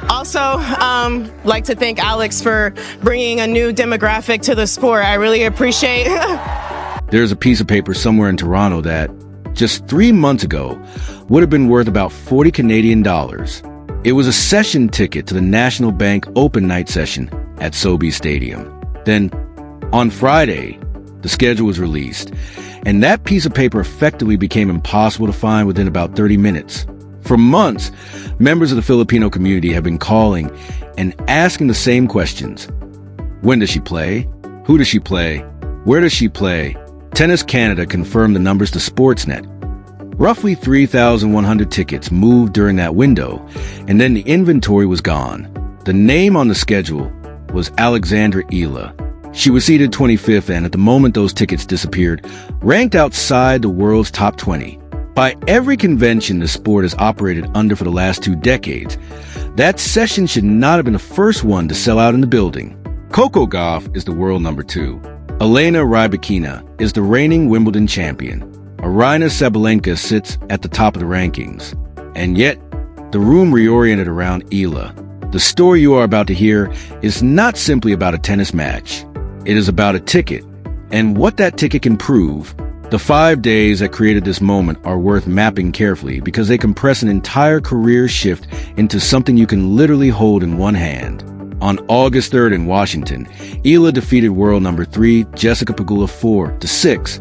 Also, like to thank Alex for bringing a new demographic to the sport. I really appreciate. There's a piece of paper somewhere in Toronto that, just 3 months ago, would have been worth about 40 Canadian dollars. It was a session ticket to the National Bank Open Night session at Sobeys Stadium. Then, on Friday, the schedule was released, and that piece of paper effectively became impossible to find within about 30 minutes. For months, members of the Filipino community have been calling and asking the same questions. When does she play? Who does she play? Where does she play? Tennis Canada confirmed the numbers to Sportsnet. Roughly 3,100 tickets moved during that window, and then the inventory was gone. The name on the schedule was Alex Eala. She was seated 25th and, at the moment those tickets disappeared, ranked outside the world's top 20. By every convention the sport has operated under for the last 2 decades, that session should not have been the first one to sell out in the building. Coco Gauff is the world number 2. Elena Rybakina is the reigning Wimbledon champion. Aryna Sabalenka sits at the top of the rankings. And yet, the room reoriented around Eala. The story you are about to hear is not simply about a tennis match. It is about a ticket, and what that ticket can prove. The 5 days that created this moment are worth mapping carefully because they compress an entire career shift into something you can literally hold in one hand. On August 3rd in Washington, Eala defeated world number 3 Jessica Pegula 4-6,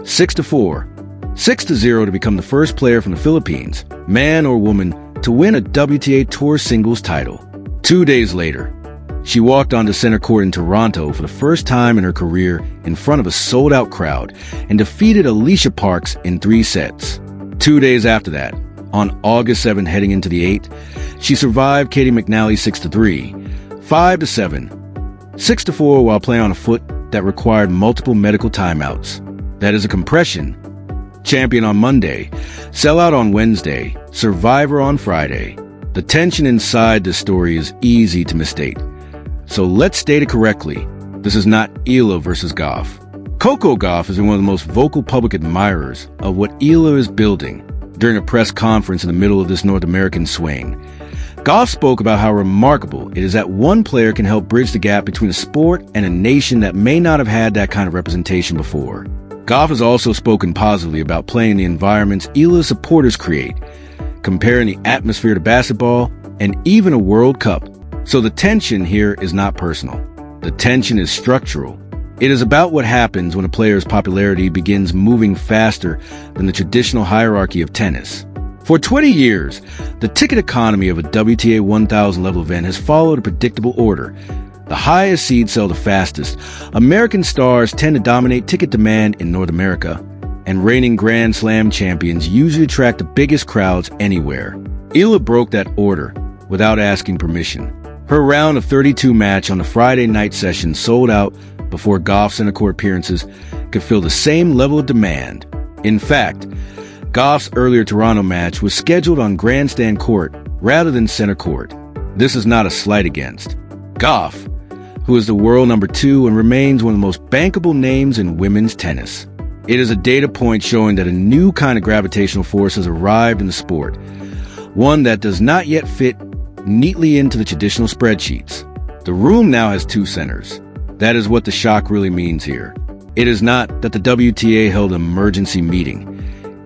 6-4, 6-0 to become the first player from the Philippines, man or woman, to win a WTA Tour singles title. 2 days later, she walked onto center court in Toronto for the first time in her career in front of a sold-out crowd and defeated Alicia Parks in 3 sets. 2 days after that, on August 7th heading into the 8th, she survived Katie McNally 6-3, 5-7, 6-4 while playing on a foot that required multiple medical timeouts. That is a compression. Champion on Monday, sellout on Wednesday, survivor on Friday. The tension inside this story is easy to misstate. So let's state it correctly. This is not Eala versus Gauff. Coco Gauff is one of the most vocal public admirers of what Eala is building. During a press conference in the middle of this North American swing, Gauff spoke about how remarkable it is that one player can help bridge the gap between a sport and a nation that may not have had that kind of representation before. Gauff has also spoken positively about playing in the environments Eala's supporters create, comparing the atmosphere to basketball and even a World Cup. So the tension here is not personal. The tension is structural. It is about what happens when a player's popularity begins moving faster than the traditional hierarchy of tennis. For 20 years, the ticket economy of a WTA 1000 level event has followed a predictable order. The highest seeds sell the fastest. American stars tend to dominate ticket demand in North America, and reigning Grand Slam champions usually attract the biggest crowds anywhere. Eala broke that order without asking permission. Her round of 32 match on the Friday night session sold out before Gauff's center court appearances could fill the same level of demand. In fact, Gauff's earlier Toronto match was scheduled on grandstand court rather than center court. This is not a slight against Gauff, who is the world number 2 and remains one of the most bankable names in women's tennis. It is a data point showing that a new kind of gravitational force has arrived in the sport, one that does not yet fit neatly into the traditional spreadsheets. The room now has 2 centers. That is what the shock really means here. It is not that the WTA held an emergency meeting.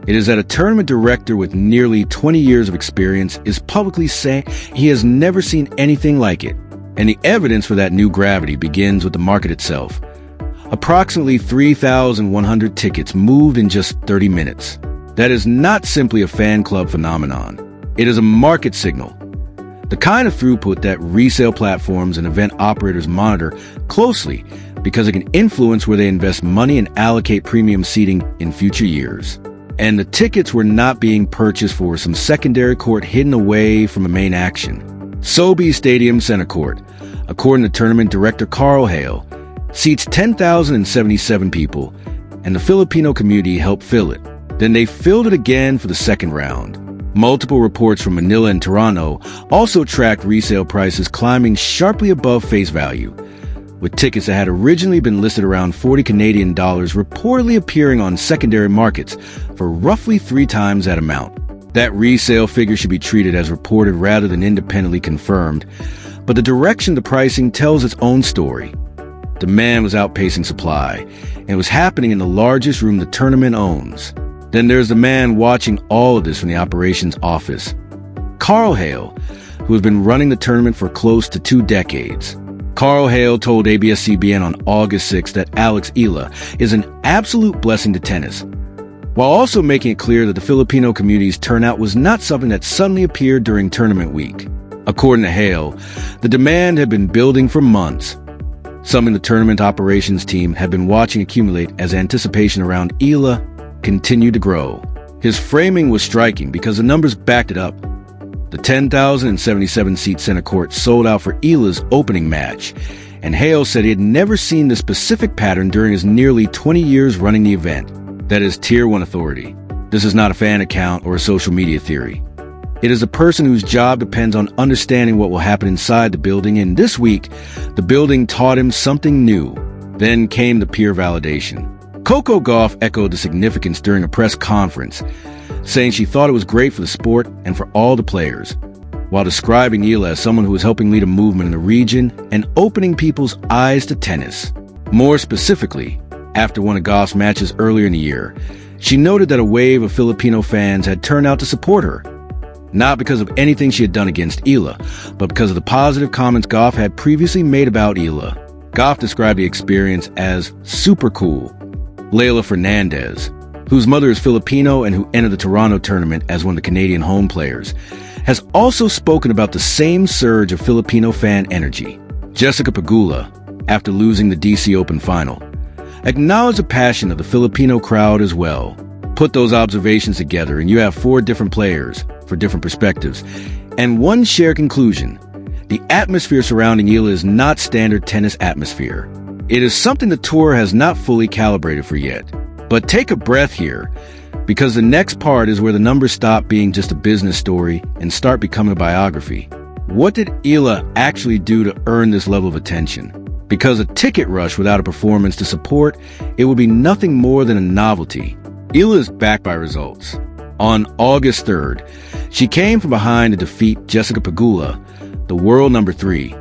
It is that a tournament director with nearly 20 years of experience is publicly saying he has never seen anything like it. And the evidence for that new gravity begins with the market itself. Approximately 3,100 tickets moved in just 30 minutes. That is not simply a fan club phenomenon. It is a market signal. The kind of throughput that resale platforms and event operators monitor closely because it can influence where they invest money and allocate premium seating in future years. And the tickets were not being purchased for some secondary court hidden away from the main action. Sobeys Stadium Center Court, according to tournament director Carl Hale, seats 10,077 people, and the Filipino community helped fill it. Then they filled it again for the second round. Multiple reports from Manila and Toronto also tracked resale prices climbing sharply above face value, with tickets that had originally been listed around 40 Canadian dollars reportedly appearing on secondary markets for roughly 3 times that amount. That resale figure should be treated as reported rather than independently confirmed, but the direction of the pricing tells its own story. Demand was outpacing supply, and it was happening in the largest room the tournament owns. Then there's the man watching all of this from the operations office, Carl Hale, who has been running the tournament for close to 2 decades. Carl Hale told ABS-CBN on August 6 that Alex Eala is an absolute blessing to tennis, while also making it clear that the Filipino community's turnout was not something that suddenly appeared during tournament week. According to Hale, the demand had been building for months, something the tournament operations team had been watching accumulate as anticipation around Eala continued to grow. His framing was striking because the numbers backed it up. The 10,077-seat center court sold out for Eala's opening match, and Hale said he had never seen this specific pattern during his nearly 20 years running the event. That is Tier 1 authority. This is not a fan account or a social media theory. It is a person whose job depends on understanding what will happen inside the building, and this week, the building taught him something new. Then came the peer validation. Coco Gauff echoed the significance during a press conference, saying she thought it was great for the sport and for all the players, while describing Eala as someone who was helping lead a movement in the region and opening people's eyes to tennis. More specifically, after one of Gauff's matches earlier in the year, she noted that a wave of Filipino fans had turned out to support her, not because of anything she had done against Eala, but because of the positive comments Gauff had previously made about Eala. Gauff described the experience as super cool. Leila Fernandez, whose mother is Filipino and who entered the Toronto tournament as one of the Canadian home players, has also spoken about the same surge of Filipino fan energy. Jessica Pegula, after losing the DC Open final, acknowledged the passion of the Filipino crowd as well. Put those observations together and you have 4 different players for different perspectives, and one shared conclusion: the atmosphere surrounding Eala is not standard tennis atmosphere. It is something the tour has not fully calibrated for yet. But take a breath here, because the next part is where the numbers stop being just a business story and start becoming a biography. What did Eala actually do to earn this level of attention? Because a ticket rush without a performance to support, it would be nothing more than a novelty. Eala is backed by results. On August 3rd, she came from behind to defeat Jessica Pegula, the world number 3,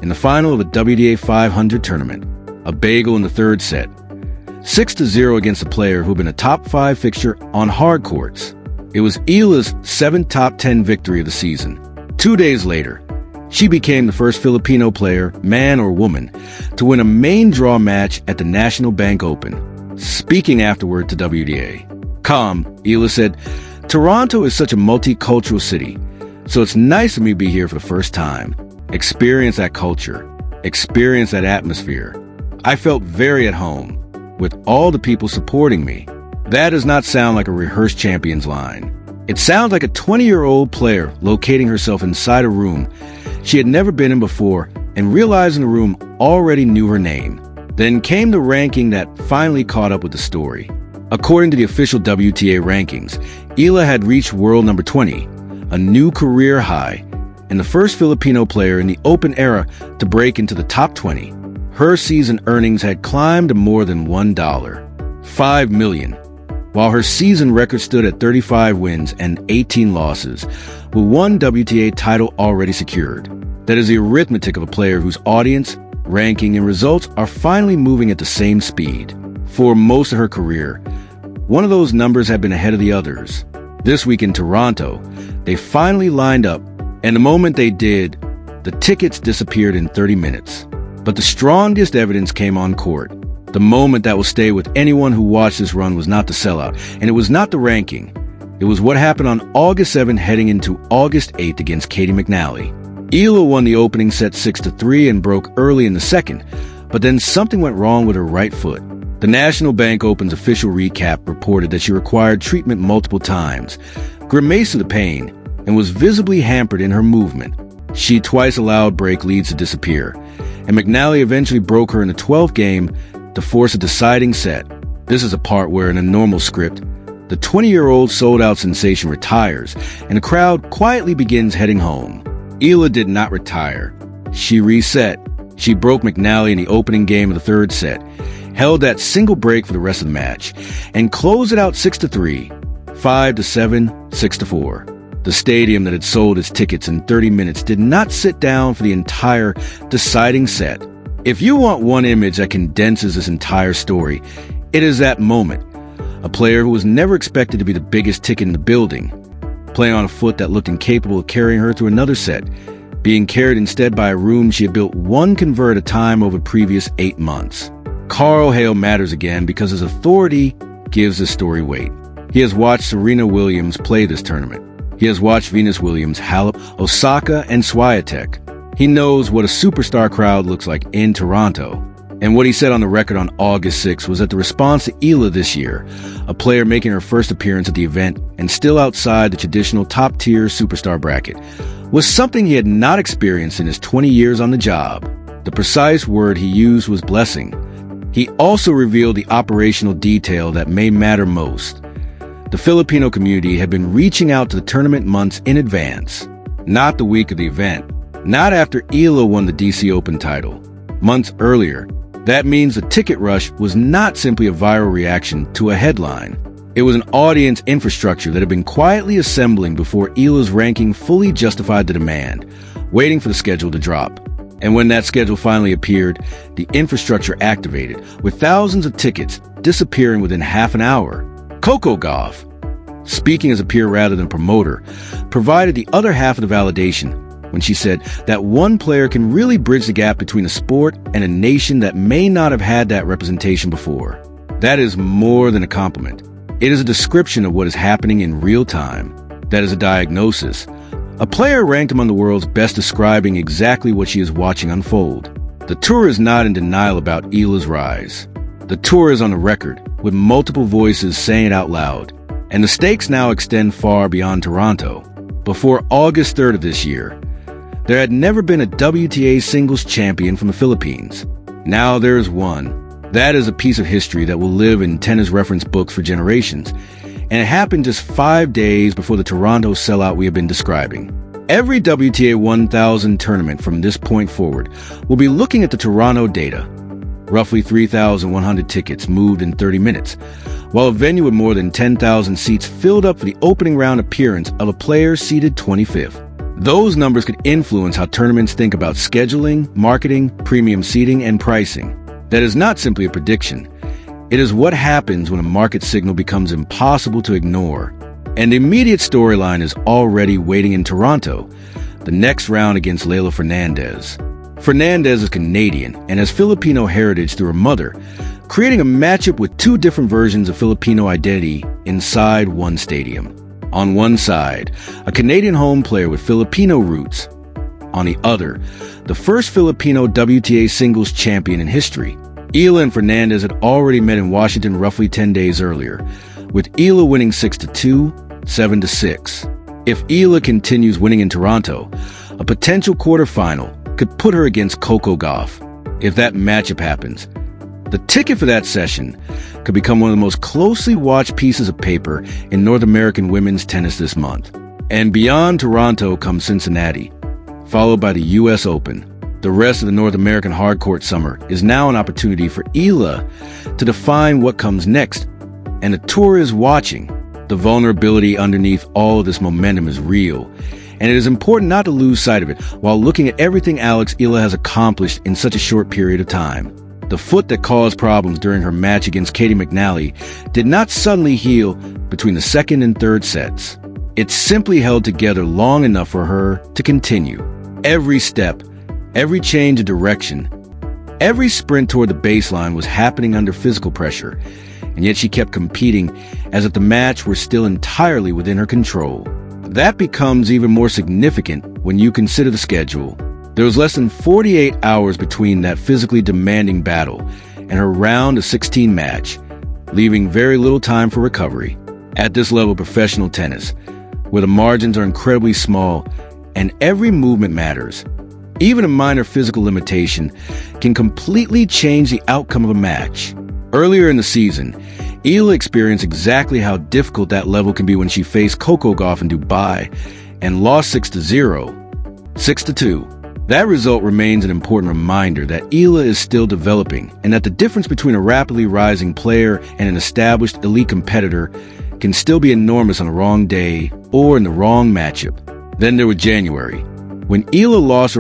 in the final of a WTA 500 tournament, a bagel in the 3rd set, 6-0 against a player who had been a top 5 fixture on hard courts. It was Eala's 7th top 10 victory of the season. 2 days later, she became the first Filipino player, man or woman, to win a main draw match at the National Bank Open. Speaking afterward to WTA, calm, Eala said, "Toronto is such a multicultural city, so it's nice for me to be here for the first time. Experience that culture, experience that atmosphere. I felt very at home, with all the people supporting me." That does not sound like a rehearsed champions line. It sounds like a 20-year-old player locating herself inside a room she had never been in before and realizing the room already knew her name. Then came the ranking that finally caught up with the story. According to the official WTA rankings, Eala had reached world number 20, a new career high, and the first Filipino player in the Open era to break into the top 20. Her season earnings had climbed to more than $5 million, while her season record stood at 35 wins and 18 losses, with 1 WTA title already secured. That is the arithmetic of a player whose audience, ranking, and results are finally moving at the same speed. For most of her career, one of those numbers had been ahead of the others. This week in Toronto, they finally lined up, and the moment they did, the tickets disappeared in 30 minutes. But the strongest evidence came on court. The moment that will stay with anyone who watched this run was not the sellout, and it was not the ranking. It was what happened on August 7th heading into August 8th against Katie McNally. Eala won the opening set 6-3 and broke early in the second, but then something went wrong with her right foot. The National Bank Open's official recap reported that she required treatment multiple times, grimaced with the pain, and was visibly hampered in her movement. She twice allowed break leads to disappear, and McNally eventually broke her in the 12th game to force a deciding set. This is a part where, in a normal script, the 20-year-old sold-out sensation retires, and the crowd quietly begins heading home. Eala did not retire. She reset. She broke McNally in the opening game of the 3rd set, held that single break for the rest of the match, and closed it out 6-3, 5-7, 6-4. The stadium that had sold its tickets in 30 minutes did not sit down for the entire deciding set. If you want one image that condenses this entire story, it is that moment. A player who was never expected to be the biggest ticket in the building, playing on a foot that looked incapable of carrying her through another set, being carried instead by a room she had built one convert at a time over the previous 8 months. Carl Hale matters again because his authority gives this story weight. He has watched Serena Williams play this tournament. He has watched Venus Williams, Halep, Osaka, and Swiatek. He knows what a superstar crowd looks like in Toronto. And what he said on the record on August 6th was that the response to Eala this year, a player making her first appearance at the event and still outside the traditional top-tier superstar bracket, was something he had not experienced in his 20 years on the job. The precise word he used was blessing. He also revealed the operational detail that may matter most. The Filipino community had been reaching out to the tournament months in advance, not the week of the event, not after Eala won the DC Open title. Months earlier, that means the ticket rush was not simply a viral reaction to a headline. It was an audience infrastructure that had been quietly assembling before Eala's ranking fully justified the demand, waiting for the schedule to drop. And when that schedule finally appeared, the infrastructure activated, with thousands of tickets disappearing within half an hour. Coco Gauff, speaking as a peer rather than promoter, provided the other half of the validation when she said that one player can really bridge the gap between a sport and a nation that may not have had that representation before. That is more than a compliment. It is a description of what is happening in real time. That is a diagnosis. A player ranked among the world's best describing exactly what she is watching unfold. The tour is not in denial about Eala's rise. The tour is on the record, with multiple voices saying it out loud. And the stakes now extend far beyond Toronto. Before August 3rd of this year, there had never been a WTA singles champion from the Philippines. Now there is one. That is a piece of history that will live in tennis reference books for generations. And it happened just 5 days before the Toronto sellout we have been describing. Every WTA 1000 tournament from this point forward will be looking at the Toronto data. Roughly 3,100 tickets moved in 30 minutes, while a venue with more than 10,000 seats filled up for the opening round appearance of a player seated 25th. Those numbers could influence how tournaments think about scheduling, marketing, premium seating, and pricing. That is not simply a prediction. It is what happens when a market signal becomes impossible to ignore. And the immediate storyline is already waiting in Toronto, the next round against Leylah Fernandez. Fernandez is Canadian and has Filipino heritage through her mother, creating a matchup with two different versions of Filipino identity inside one stadium. On one side, a Canadian home player with Filipino roots. On the other, the first Filipino WTA singles champion in history. Eala and Fernandez had already met in Washington roughly 10 days earlier, with Eala winning 6-2, 7-6. If Eala continues winning in Toronto, a potential quarterfinal could put her against Coco Gauff. If that matchup happens, the ticket for that session could become one of the most closely watched pieces of paper in North American women's tennis this month. And beyond Toronto comes Cincinnati, followed by the U.S. Open. The rest of the North American hardcourt summer is now an opportunity for Eala to define what comes next. And the tour is watching. The vulnerability underneath all of this momentum is real. And it is important not to lose sight of it while looking at everything Alex Eala has accomplished in such a short period of time. The foot that caused problems during her match against Katie McNally did not suddenly heal between the second and third sets. It simply held together long enough for her to continue. Every step, every change of direction, every sprint toward the baseline was happening under physical pressure, and yet she kept competing as if the match were still entirely within her control. That becomes even more significant when you consider the schedule. There was less than 48 hours between that physically demanding battle and her round of 16 match, leaving very little time for recovery. At this level of professional tennis, where the margins are incredibly small and every movement matters, even a minor physical limitation can completely change the outcome of a match. Earlier in the season, Eala experienced exactly how difficult that level can be when she faced Coco Gauff in Dubai and lost 6-0, 6-2. That result remains an important reminder that Eala is still developing and that the difference between a rapidly rising player and an established elite competitor can still be enormous on the wrong day or in the wrong matchup. Then there was January, when Eala lost her